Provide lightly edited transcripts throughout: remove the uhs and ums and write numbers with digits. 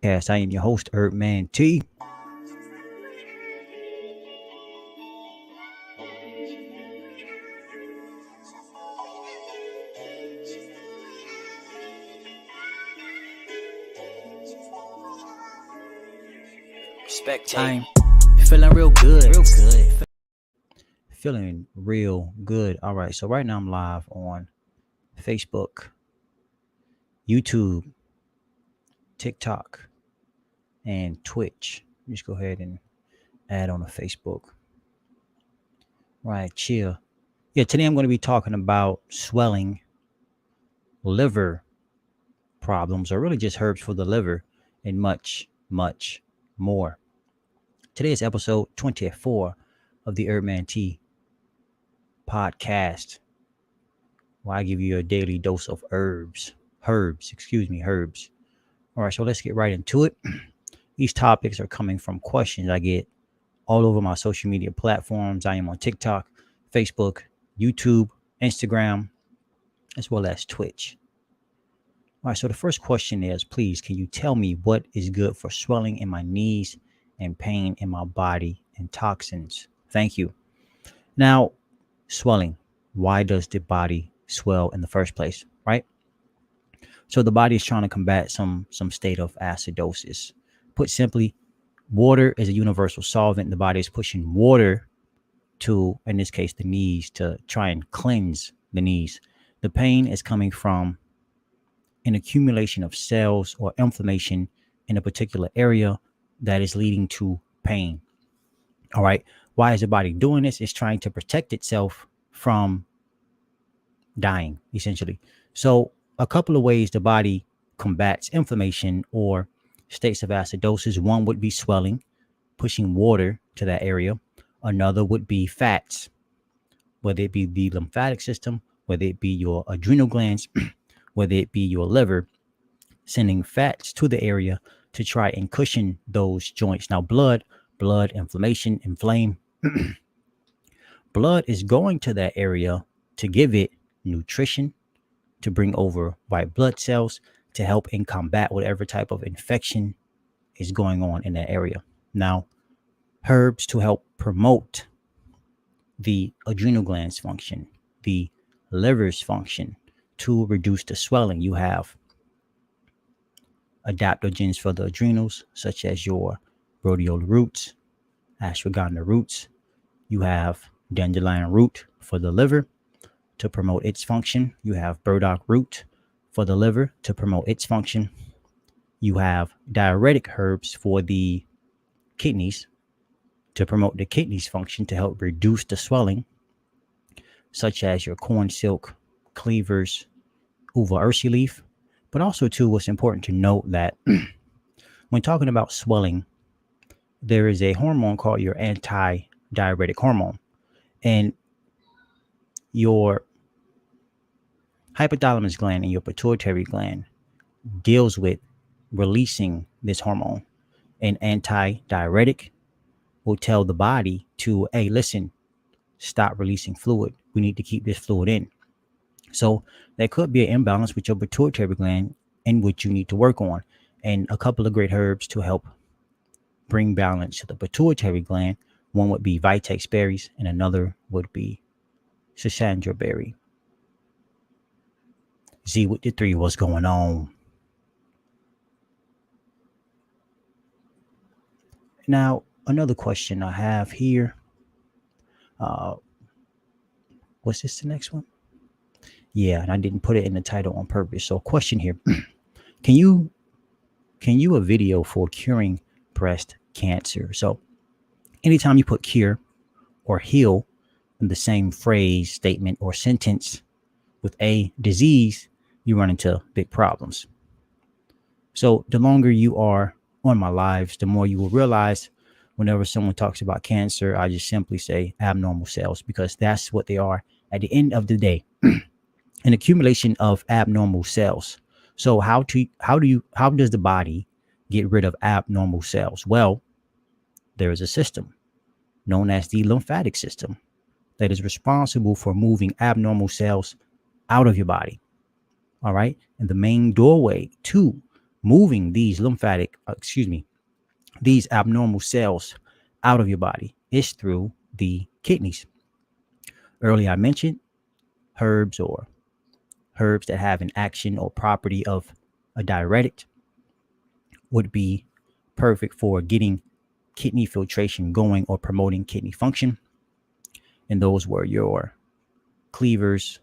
Podcast. I am your host, HerbmanT. I'm feeling real good. Feeling real good. All right. So right now I'm live on Facebook, YouTube, TikTok, and Twitch. Just go ahead and add on to Facebook. Right, chill. Yeah, today I'm going to be talking about swelling, liver problems, or really just herbs for the liver, and much, much more. Today is episode 24 of the HerbmanT podcast, where I give you a daily dose of herbs. All right, so let's get right into it. These topics are coming from questions I get all over my social media platforms. I am on TikTok, Facebook, YouTube, Instagram, as well as Twitch. All right, so the first question is, please, can you tell me what is good for swelling in my knees and pain in my body and toxins? Thank you. Now, swelling. Why does the body swell in the first place, right? So the body is trying to combat some state of acidosis. Put simply, water is a universal solvent. The body is pushing water to, in this case, the knees, to try and cleanse the knees. The pain is coming from an accumulation of cells or inflammation in a particular area that is leading to pain. All right. Why is the body doing this? It's trying to protect itself from dying, essentially. So a couple of ways the body combats inflammation or states of acidosis. One would be swelling, pushing water to that area. Another would be fats, whether it be the lymphatic system, whether it be your adrenal glands, whether it be your liver, sending fats to the area to try and cushion those joints. Now, blood, inflammation, inflame. Blood is going to that area to give it nutrition, to bring over white blood cells, to help and combat whatever type of infection is going on in that area. Now, herbs to help promote the adrenal glands function, the liver's function, to reduce the swelling. You have adaptogens for the adrenals, such as your rhodiola roots, ashwagandha roots. You have dandelion root for the liver to promote its function. You have burdock root for the liver to promote its function. You have diuretic herbs for the kidneys to promote the kidneys function, to help reduce the swelling, such as your corn silk, cleavers, uva ursi leaf. But also, too, what's important to note that when talking about swelling, there is a hormone called your anti-diuretic hormone. And your hypothalamus gland and your pituitary gland deals with releasing this hormone. An anti-diuretic will tell the body to, hey, listen, stop releasing fluid. We need to keep this fluid in. So there could be an imbalance with your pituitary gland, in which you need to work on. And a couple of great herbs to help bring balance to the pituitary gland. One would be vitex berries, and another would be schisandra berry. Z with the 3, what's going on? Now, another question I have here. What's this, the next one? Yeah, and I didn't put it in the title on purpose. So, question here: Can you a video for curing breast cancer? So, anytime you put cure or heal in the same phrase, statement, or sentence with a disease, you run into big problems. So, the longer you are on my lives, the more you will realize whenever someone talks about cancer, I just simply say abnormal cells, because that's what they are at the end of the day. An accumulation of abnormal cells. So how does the body get rid of abnormal cells? Well, there is a system known as the lymphatic system that is responsible for moving abnormal cells out of your body. All right. And the main doorway to moving these abnormal cells out of your body is through the kidneys. Earlier I mentioned herbs or herbs that have an action or property of a diuretic would be perfect for getting kidney filtration going or promoting kidney function. And those were your cleavers,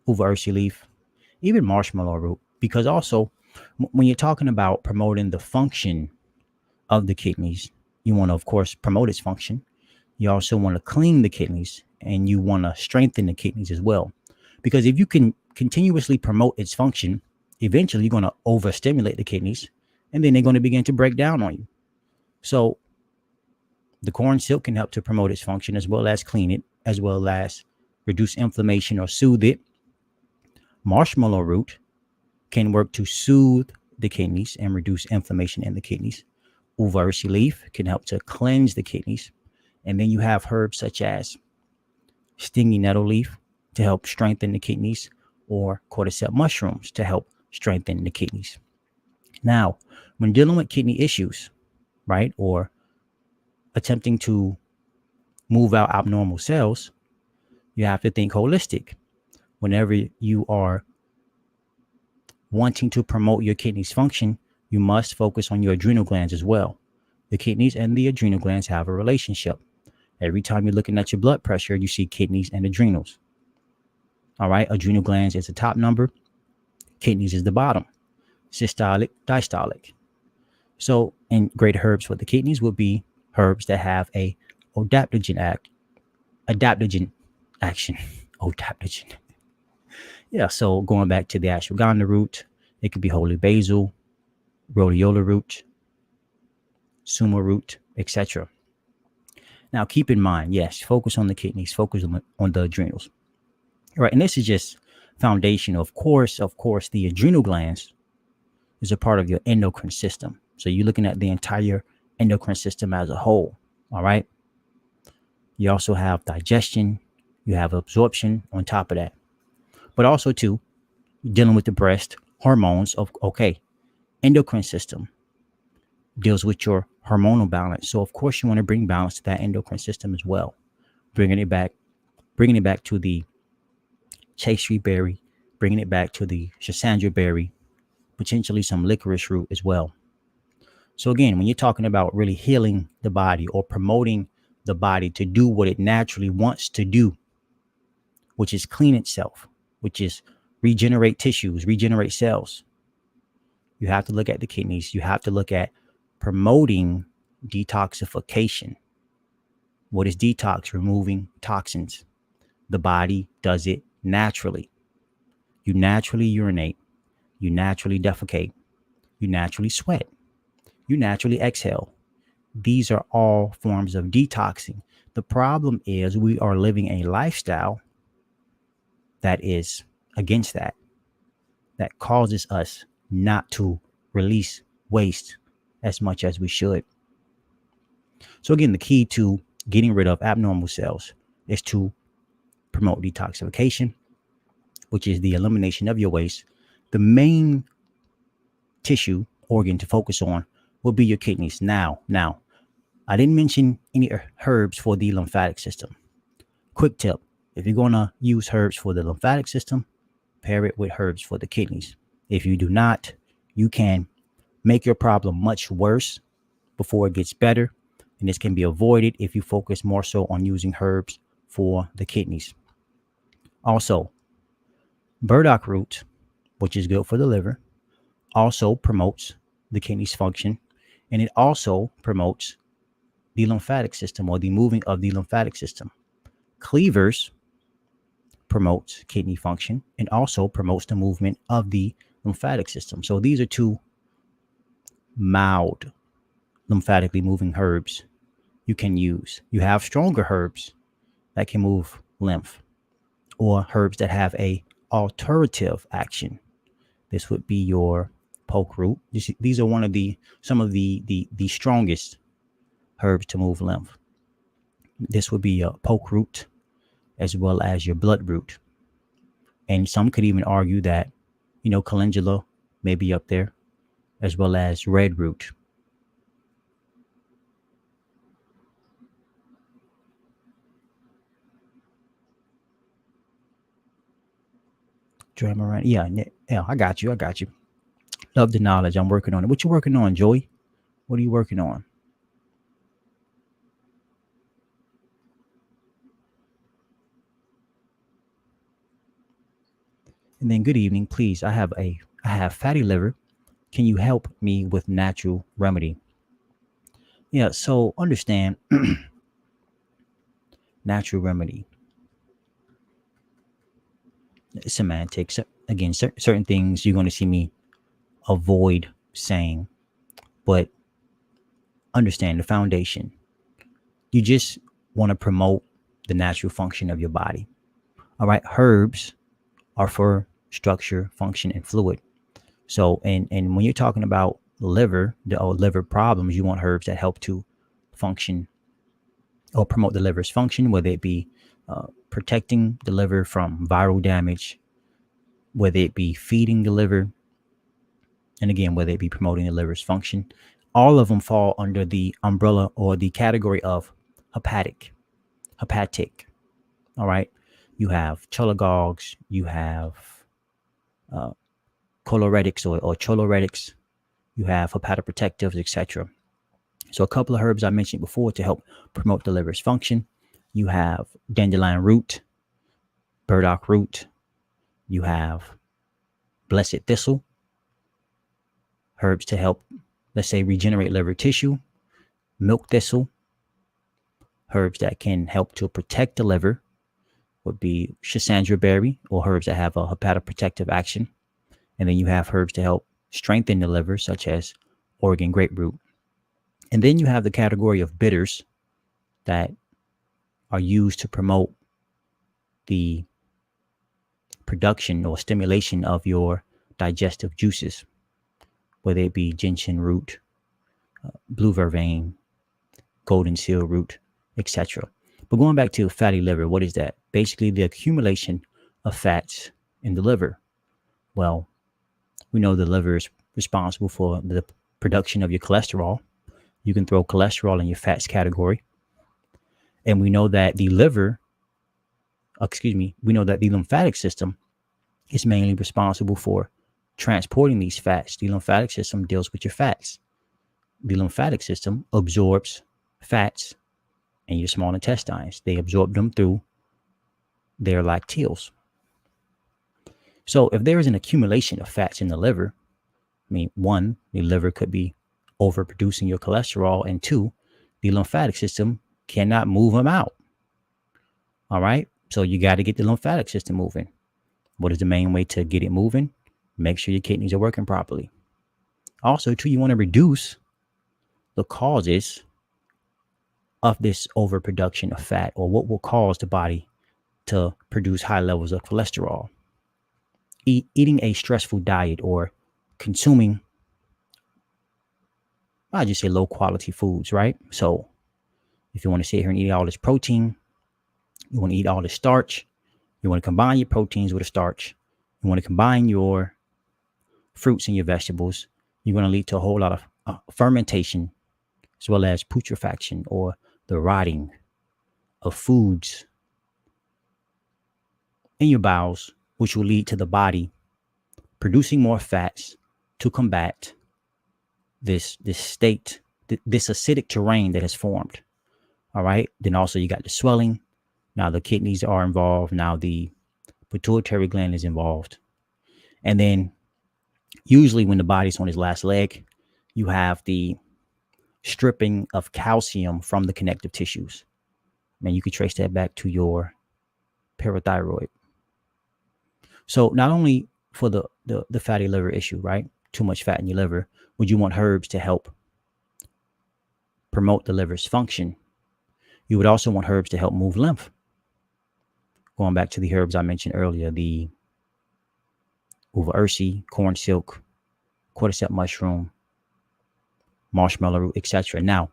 uva ursi leaf, even marshmallow root. Because also, when you're talking about promoting the function of the kidneys, you want to, of course, promote its function. You also want to clean the kidneys and you want to strengthen the kidneys as well. Because if you can continuously promote its function, eventually you're going to overstimulate the kidneys and then they're going to begin to break down on you. So the corn silk can help to promote its function as well as clean it, as well as reduce inflammation or soothe it. Marshmallow root can work to soothe the kidneys and reduce inflammation in the kidneys. Uva ursi leaf can help to cleanse the kidneys. And then you have herbs such as stingy nettle leaf to help strengthen the kidneys, or cordyceps mushrooms to help strengthen the kidneys. Now, when dealing with kidney issues, right, or attempting to move out abnormal cells, you have to think holistic. Whenever you are wanting to promote your kidneys function, you must focus on your adrenal glands as well. The kidneys and the adrenal glands have a relationship. Every time you're looking at your blood pressure, you see kidneys and adrenals. All right, adrenal glands is the top number, kidneys is the bottom, systolic, diastolic. So, and great herbs for the kidneys would be herbs that have a adaptogen action. Adaptogen. Yeah, so going back to the ashwagandha root, it could be holy basil, rhodiola root, suma root, etc. Now, keep in mind, yes, focus on the kidneys, focus on the adrenals. All right, and this is just foundation. Of course, the adrenal glands is a part of your endocrine system. So you're looking at the entire endocrine system as a whole. All right. You also have digestion, you have absorption on top of that. But also, too, dealing with the breast hormones of, endocrine system deals with your hormonal balance. So, of course, you want to bring balance to that endocrine system as well. Bringing it back to the chaste berry, bringing it back to the schisandra berry, potentially some licorice root as well. So again, when you're talking about really healing the body or promoting the body to do what it naturally wants to do, which is clean itself, which is regenerate tissues, regenerate cells, you have to look at the kidneys. You have to look at promoting detoxification. What is detox? Removing toxins. The body does it naturally. You naturally urinate. You naturally defecate. You naturally sweat. You naturally exhale. These are all forms of detoxing. The problem is we are living a lifestyle that is against that causes us not to release waste as much as we should. So again, the key to getting rid of abnormal cells is to promote detoxification, which is the elimination of your waste. The main tissue organ to focus on will be your kidneys. Now, I didn't mention any herbs for the lymphatic system. Quick tip, if you're going to use herbs for the lymphatic system, pair it with herbs for the kidneys. If you do not, you can make your problem much worse before it gets better. And this can be avoided if you focus more so on using herbs for the kidneys. Also, burdock root, which is good for the liver, also promotes the kidneys function, and it also promotes the lymphatic system or the moving of the lymphatic system. Cleavers promotes kidney function and also promotes the movement of the lymphatic system. So these are two mild lymphatically moving herbs you can use. You have stronger herbs that can move lymph, or herbs that have a alterative action. This would be your poke root. These are some of the strongest herbs to move lymph. This would be your poke root as well as your blood root. And some could even argue that, calendula may be up there. as well as red root. Dramaran. Yeah, I got you. I got you. Love the knowledge. I'm working on it. What you working on, Joey? What are you working on? And then good evening, please. I have fatty liver. Can you help me with natural remedy? Yeah, so understand natural remedy. Semantics. Again, certain things you're going to see me avoid saying, but understand the foundation. You just want to promote the natural function of your body. All right, herbs are for structure, function, and fluid. So, and when you're talking about liver, or liver problems, you want herbs that help to function or promote the liver's function, whether it be protecting the liver from viral damage, whether it be feeding the liver, and again, whether it be promoting the liver's function. All of them fall under the umbrella or the category of hepatic. Hepatic. All right. You have cholagogues, you have uh, choleretics or choloretics, you have hepatoprotectives, etc. So a couple of herbs I mentioned before to help promote the liver's function. You have dandelion root, burdock root. You have blessed thistle, herbs to help, let's say, regenerate liver tissue. Milk thistle, herbs that can help to protect the liver would be schisandra berry, or herbs that have a hepatoprotective action. And then you have herbs to help strengthen the liver, such as Oregon grapefruit. And then you have the category of bitters that are used to promote the production or stimulation of your digestive juices, whether it be gentian root, blue vervain, golden seal root, etc. But going back to fatty liver, what is that? Basically, the accumulation of fats in the liver. Well, we know the liver is responsible for the production of your cholesterol. You can throw cholesterol in your fats category. And we know that the liver, we know that the lymphatic system is mainly responsible for transporting these fats. The lymphatic system deals with your fats. The lymphatic system absorbs fats in your small intestines. They absorb them through their lacteals. So if there is an accumulation of fats in the liver, I mean, one, the liver could be overproducing your cholesterol, and two, the lymphatic system cannot move them out. All right. So you got to get the lymphatic system moving. What is the main way to get it moving? Make sure your kidneys are working properly. Also, too, you want to reduce the causes of this overproduction of fat, or what will cause the body to produce high levels of cholesterol. Eating a stressful diet or consuming, I just say, low quality foods, right? So if you want to sit here and eat all this protein, you want to eat all this starch, you want to combine your proteins with a starch, you want to combine your fruits and your vegetables, you're going to lead to a whole lot of fermentation, as well as putrefaction, or the rotting of foods in your bowels, which will lead to the body producing more fats to combat this state, this acidic terrain that has formed. All right. Then also you got the swelling. Now the kidneys are involved. Now the pituitary gland is involved. And then usually when the body's on its last leg, you have the stripping of calcium from the connective tissues. And you can trace that back to your parathyroid. So not only for the fatty liver issue, right? Too much fat in your liver, would you want herbs to help promote the liver's function? You would also want herbs to help move lymph. Going back to the herbs I mentioned earlier, the uva ursi, corn silk, cordyceps mushroom, marshmallow root, etc. Now,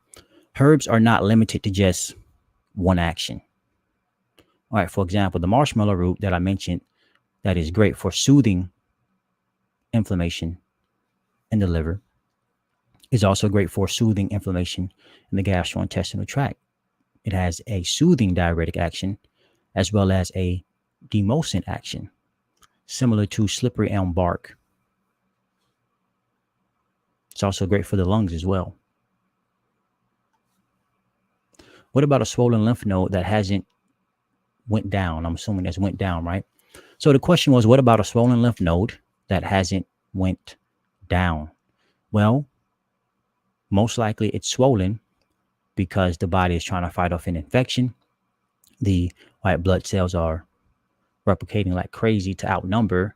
herbs are not limited to just one action. All right, for example, the marshmallow root that I mentioned, that is great for soothing inflammation in the liver. It's also great for soothing inflammation in the gastrointestinal tract. It has a soothing diuretic action as well as a demulcent action, similar to slippery elm bark. It's also great for the lungs as well. What about a swollen lymph node that hasn't went down? I'm assuming that's went down, right? So the question was, what about a swollen lymph node that hasn't went down? Well, most likely it's swollen because the body is trying to fight off an infection. The white blood cells are replicating like crazy to outnumber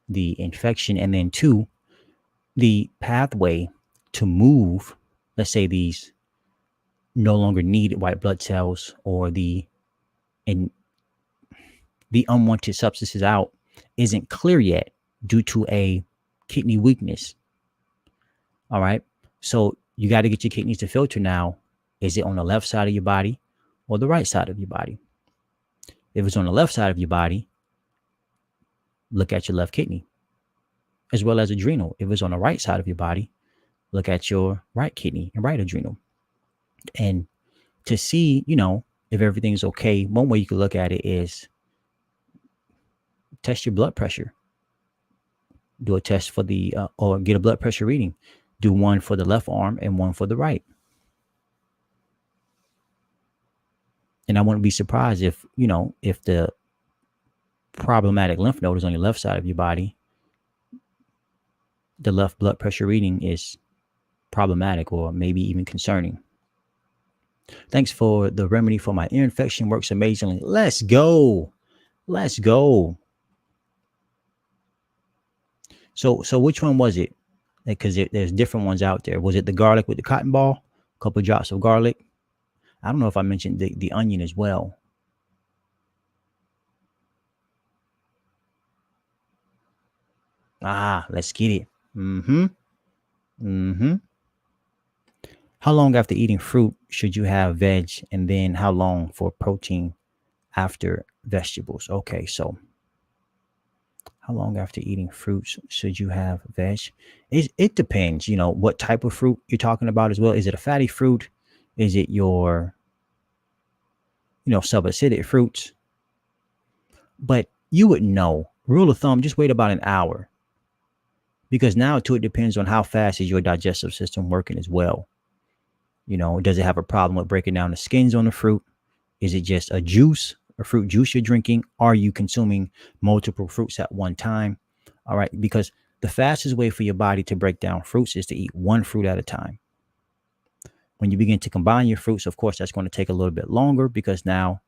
the infection. And then two, the pathway to move, let's say these no longer needed white blood cells or the unwanted substances out isn't clear yet due to a kidney weakness. All right. So you got to get your kidneys to filter now. Is it on the left side of your body or the right side of your body? If it's on the left side of your body, look at your left kidney, as well as adrenal. If it's on the right side of your body, look at your right kidney and right adrenal. And to see, if everything's okay, one way you can look at it is test your blood pressure. Do a test for or get a blood pressure reading. Do one for the left arm and one for the right. And I wouldn't be surprised if the problematic lymph node is on your left side of your body, the left blood pressure reading is problematic or maybe even concerning. Thanks for the remedy for my ear infection. Works amazingly. Let's go. Let's go. So which one was it? Because there's different ones out there. Was it the garlic with the cotton ball? A couple of drops of garlic. I don't know if I mentioned the onion as well. Let's get it. How long after eating fruit should you have veg? And then how long for protein after vegetables? Okay, so how long after eating fruits should you have veg? It depends, what type of fruit you're talking about as well. Is it a fatty fruit? Is it your, subacidic fruits? But you would know. Rule of thumb, just wait about an hour. Because now too, it depends on how fast is your digestive system working as well. Does it have a problem with breaking down the skins on the fruit? Is it just a fruit juice you're drinking? Are you consuming multiple fruits at one time? All right, because the fastest way for your body to break down fruits is to eat one fruit at a time. When you begin to combine your fruits, of course, that's going to take a little bit longer because now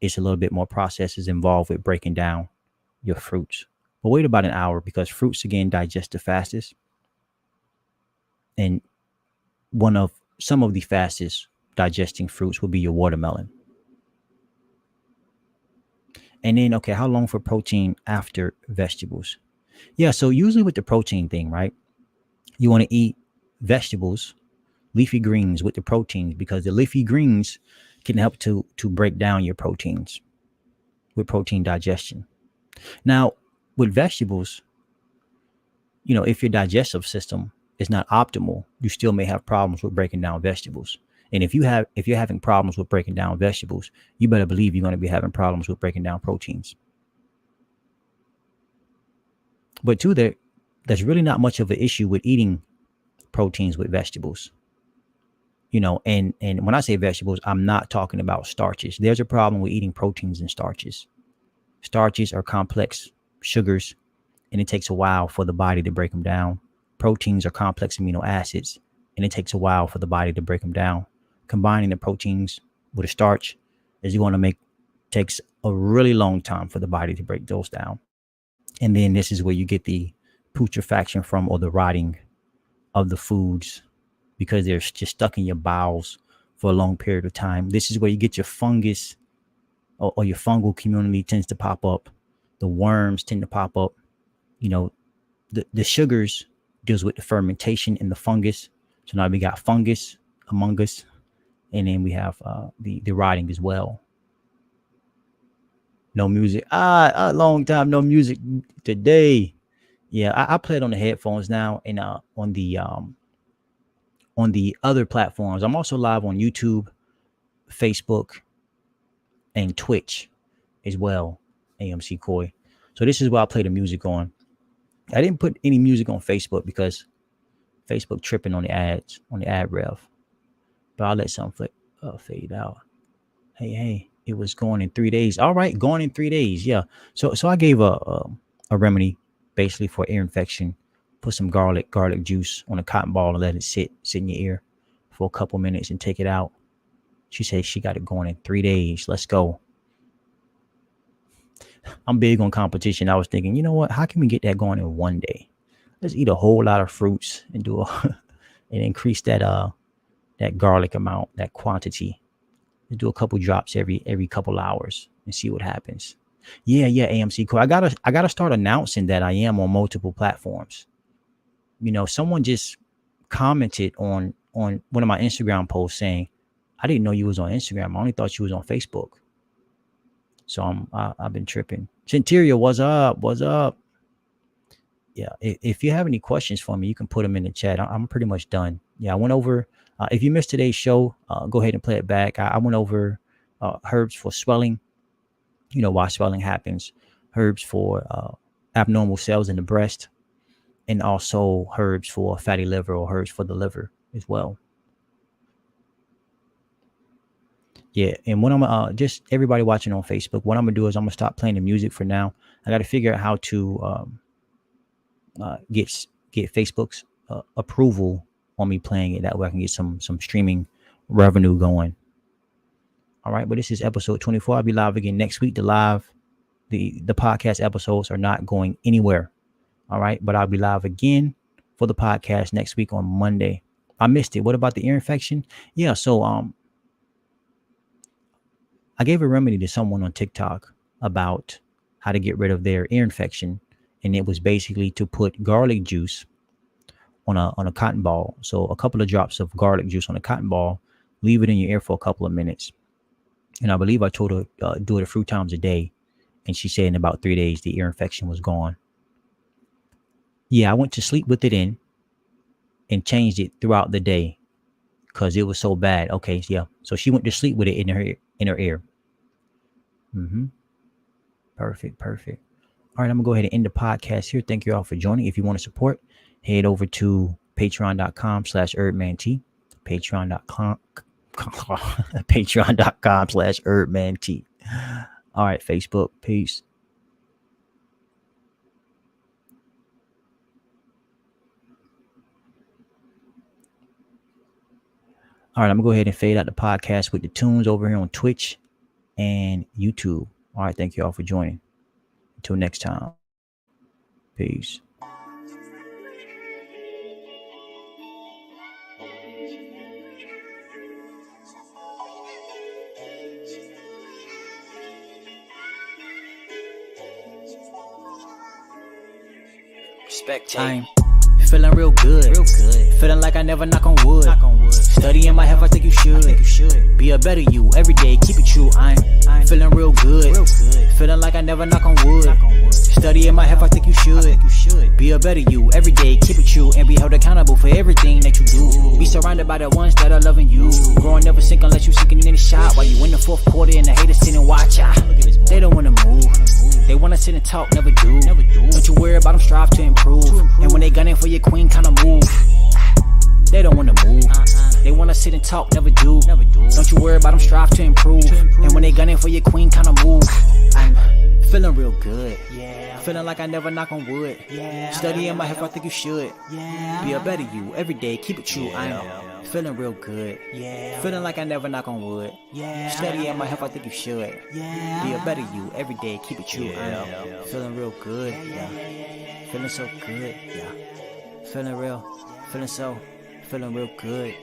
it's a little bit more processes involved with breaking down your fruits. But wait about an hour because fruits, again, digest the fastest. And some of the fastest digesting fruits will be your watermelon. And then, okay, how long for protein after vegetables? Yeah, so usually with the protein thing, right? You want to eat vegetables, leafy greens with the proteins because the leafy greens can help to break down your proteins with protein digestion. Now, with vegetables, if your digestive system is not optimal, you still may have problems with breaking down vegetables. And if you're having problems with breaking down vegetables, you better believe you're going to be having problems with breaking down proteins. But two, there's really not much of an issue with eating proteins with vegetables. And when I say vegetables, I'm not talking about starches. There's a problem with eating proteins and starches. Starches are complex sugars, and it takes a while for the body to break them down. Proteins are complex amino acids, and it takes a while for the body to break them down. Combining the proteins with a starch, as you want to make, takes a really long time for the body to break those down. And then this is where you get the putrefaction from, or the rotting of the foods, because they're just stuck in your bowels for a long period of time. This is where you get your fungus, or your fungal community tends to pop up. The worms tend to pop up. The sugars deals with the fermentation in the fungus. So now we got fungus among us, and then we have the rotting as well. No music. A long time no music today. Yeah, I play it on the headphones now, and on the on the other platforms. I'm also live on YouTube, Facebook, and Twitch as well. AMC Koi. So this is where I play the music on. I didn't put any music on Facebook because Facebook tripping on the ads, on the ad rev. But I'll let something fade out. Hey, it was gone in 3 days. All right, gone in 3 days. Yeah. So I gave a remedy basically for ear infection. Put some garlic juice on a cotton ball and let it sit in your ear for a couple minutes and take it out. She said she got it going in 3 days. Let's go. I'm big on competition. I was thinking, you know what? How can we get that going in 1 day? Let's eat a whole lot of fruits and do and increase that garlic amount, that quantity. Let's do a couple drops every couple hours and see what happens. Yeah, AMC Core. I gotta start announcing that I am on multiple platforms. You know, someone just commented on one of my Instagram posts saying, I didn't know you was on Instagram. I only thought you was on Facebook. So I've been tripping. Centuria, what's up? Yeah, if you have any questions for me, you can put them in the chat. I'm pretty much done. Yeah, I went over. If you missed today's show, go ahead and play it back. I went over herbs for swelling. You know why swelling happens. Herbs for abnormal cells in the breast, and also herbs for fatty liver or herbs for the liver as well. Yeah, and what I'm just everybody watching on Facebook, what I'm gonna do is I'm gonna stop playing the music for now. I got to figure out how to get Facebook's approval on me playing it. That way I can get some streaming revenue going. All right, but this is episode 24. I'll be live again next week. The podcast episodes are not going anywhere. All right, but I'll be live again for the podcast next week on Monday. I missed it. What about the ear infection? Yeah, so I gave a remedy to someone on TikTok about how to get rid of their ear infection, and it was basically to put garlic juice on a cotton ball. So a couple of drops of garlic juice on a cotton ball, leave it in your ear for a couple of minutes. And I believe I told her do it a few times a day, and she said in about 3 days the ear infection was gone. Yeah, I went to sleep with it in and changed it throughout the day because it was so bad. Okay, yeah. So she went to sleep with it in her ear. Perfect. All right, I'm gonna go ahead and end the podcast here. Thank you all for joining. If you want to support, head over to patreon.com/HerbmanT. patreon.com/HerbmanT. All right, Facebook. Peace. All right, I'm gonna go ahead and fade out the podcast with the tunes over here on Twitch and YouTube. All right, thank you all for joining. Until next time. Peace. I'm feeling real good. Feeling like I never knock on wood. Studying my health, I think you should. Be a better you every day, keep it true. I'm feeling real good. Feeling like I never knock on wood. Studying my health, I think you should. Be a better you every day, keep it true, and be held accountable for everything that you do. Be surrounded by the ones that are loving you. Growing never sink unless you sinking in the shot. While you in the fourth quarter and the haters sit and watch ya. They don't wanna move. They wanna sit and talk, never do. Don't you worry about them, strive to improve. And when they gunning for your queen, kinda move. They don't wanna move. They wanna sit and talk, never do. Don't you worry about them, strive to improve. And when they gunning for your queen, kinda move. I'm feeling real good. Feeling like I never knock on wood. Studying my health, I think you should. Be a better you every day, keep it true. I'm feeling real good. Feeling like I never knock on wood. Studying my health, I think you should. Be a better you every day, keep it true. I'm feeling real good. Feeling so good. Feeling real. Feeling real good.